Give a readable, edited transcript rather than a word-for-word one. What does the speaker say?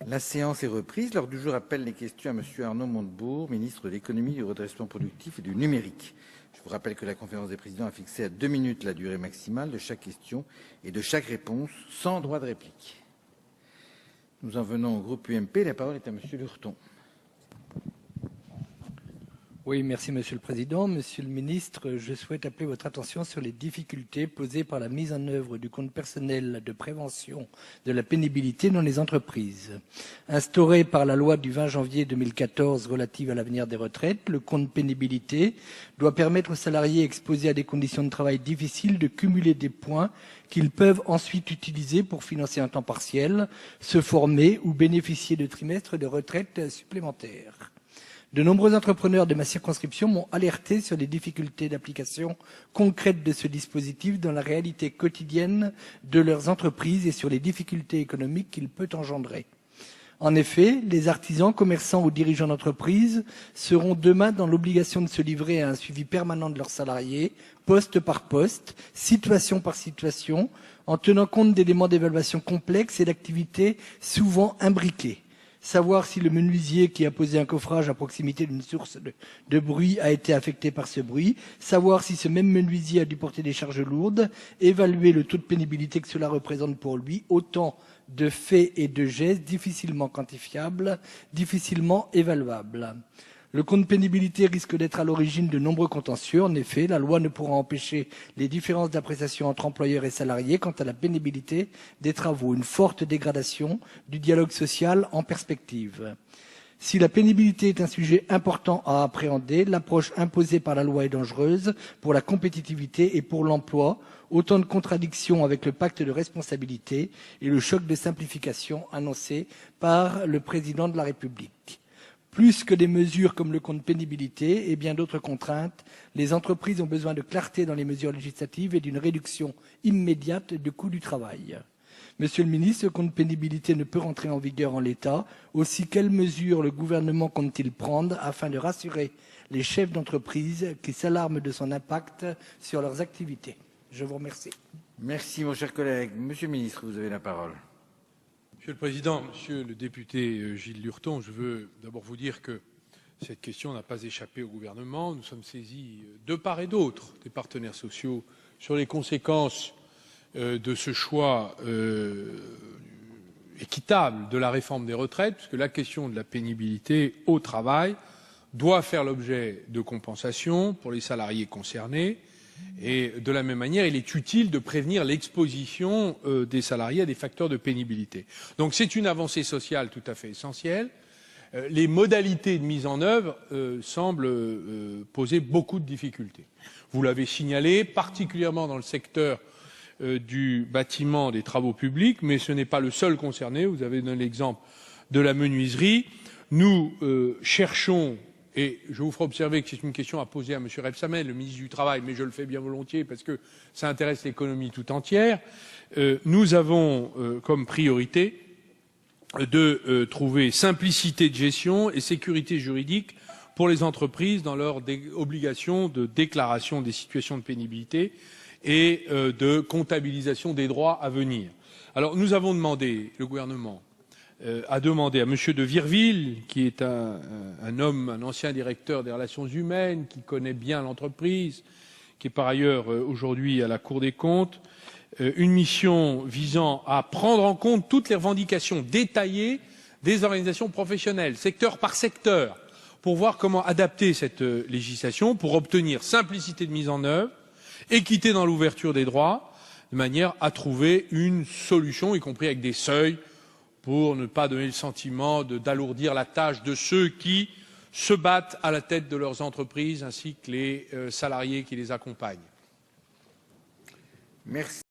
La séance est reprise. L'ordre du jour appelle les questions à M. Arnaud Montebourg, ministre de l'économie, du redressement productif et du numérique. Je vous rappelle que la conférence des présidents a fixé à 2 minutes la durée maximale de chaque question et de chaque réponse, sans droit de réplique. Nous en venons au groupe UMP. La parole est à M. Lurton. Oui, merci Monsieur le Président. Monsieur le Ministre, je souhaite appeler votre attention sur les difficultés posées par la mise en œuvre du compte personnel de prévention de la pénibilité dans les entreprises. Instauré par la loi du 20 janvier 2014 relative à l'avenir des retraites, le compte pénibilité doit permettre aux salariés exposés à des conditions de travail difficiles de cumuler des points qu'ils peuvent ensuite utiliser pour financer un temps partiel, se former ou bénéficier de trimestres de retraite supplémentaires. De nombreux entrepreneurs de ma circonscription m'ont alerté sur les difficultés d'application concrète de ce dispositif dans la réalité quotidienne de leurs entreprises et sur les difficultés économiques qu'il peut engendrer. En effet, les artisans, commerçants ou dirigeants d'entreprise seront demain dans l'obligation de se livrer à un suivi permanent de leurs salariés, poste par poste, situation par situation, en tenant compte d'éléments d'évaluation complexes et d'activités souvent imbriquées. Savoir si le menuisier qui a posé un coffrage à proximité d'une source de bruit a été affecté par ce bruit, savoir si ce même menuisier a dû porter des charges lourdes, évaluer le taux de pénibilité que cela représente pour lui, autant de faits et de gestes difficilement quantifiables, difficilement évaluables. Le compte pénibilité risque d'être à l'origine de nombreux contentieux. En effet, la loi ne pourra empêcher les différences d'appréciation entre employeurs et salariés quant à la pénibilité des travaux, une forte dégradation du dialogue social en perspective. Si la pénibilité est un sujet important à appréhender, l'approche imposée par la loi est dangereuse pour la compétitivité et pour l'emploi, autant de contradictions avec le pacte de responsabilité et le choc de simplification annoncé par le président de la République. Plus que des mesures comme le compte pénibilité et bien d'autres contraintes, les entreprises ont besoin de clarté dans les mesures législatives et d'une réduction immédiate du coût du travail. Monsieur le ministre, ce compte pénibilité ne peut rentrer en vigueur en l'état. Aussi, quelles mesures le gouvernement compte-t-il prendre afin de rassurer les chefs d'entreprise qui s'alarment de son impact sur leurs activités? Je vous remercie. Merci, mon cher collègue. Monsieur le ministre, vous avez la parole. Monsieur le Président, Monsieur le député Gilles Lurton, je veux d'abord vous dire que cette question n'a pas échappé au gouvernement. Nous sommes saisis de part et d'autre des partenaires sociaux sur les conséquences de ce choix équitable de la réforme des retraites, puisque la question de la pénibilité au travail doit faire l'objet de compensations pour les salariés concernés. Et de la même manière, il est utile de prévenir l'exposition des salariés à des facteurs de pénibilité. Donc c'est une avancée sociale tout à fait essentielle. Les modalités de mise en œuvre semblent poser beaucoup de difficultés. Vous l'avez signalé, particulièrement dans le secteur du bâtiment, des travaux publics, mais ce n'est pas le seul concerné. Vous avez donné l'exemple de la menuiserie. Nous cherchons, et je vous ferai observer que c'est une question à poser à M. Rebsamen, le ministre du Travail, mais je le fais bien volontiers parce que ça intéresse l'économie tout entière. Nous avons comme priorité de trouver simplicité de gestion et sécurité juridique pour les entreprises dans leur obligation de déclaration des situations de pénibilité et de comptabilisation des droits à venir. Alors nous avons demandé, le gouvernement a demandé à M. de Virville, qui est un homme, un ancien directeur des relations humaines, qui connaît bien l'entreprise, qui est par ailleurs aujourd'hui à la Cour des comptes, une mission visant à prendre en compte toutes les revendications détaillées des organisations professionnelles, secteur par secteur, pour voir comment adapter cette législation, pour obtenir simplicité de mise en œuvre, équité dans l'ouverture des droits, de manière à trouver une solution, y compris avec des seuils, pour ne pas donner le sentiment d'alourdir la tâche de ceux qui se battent à la tête de leurs entreprises, ainsi que les salariés qui les accompagnent. Merci.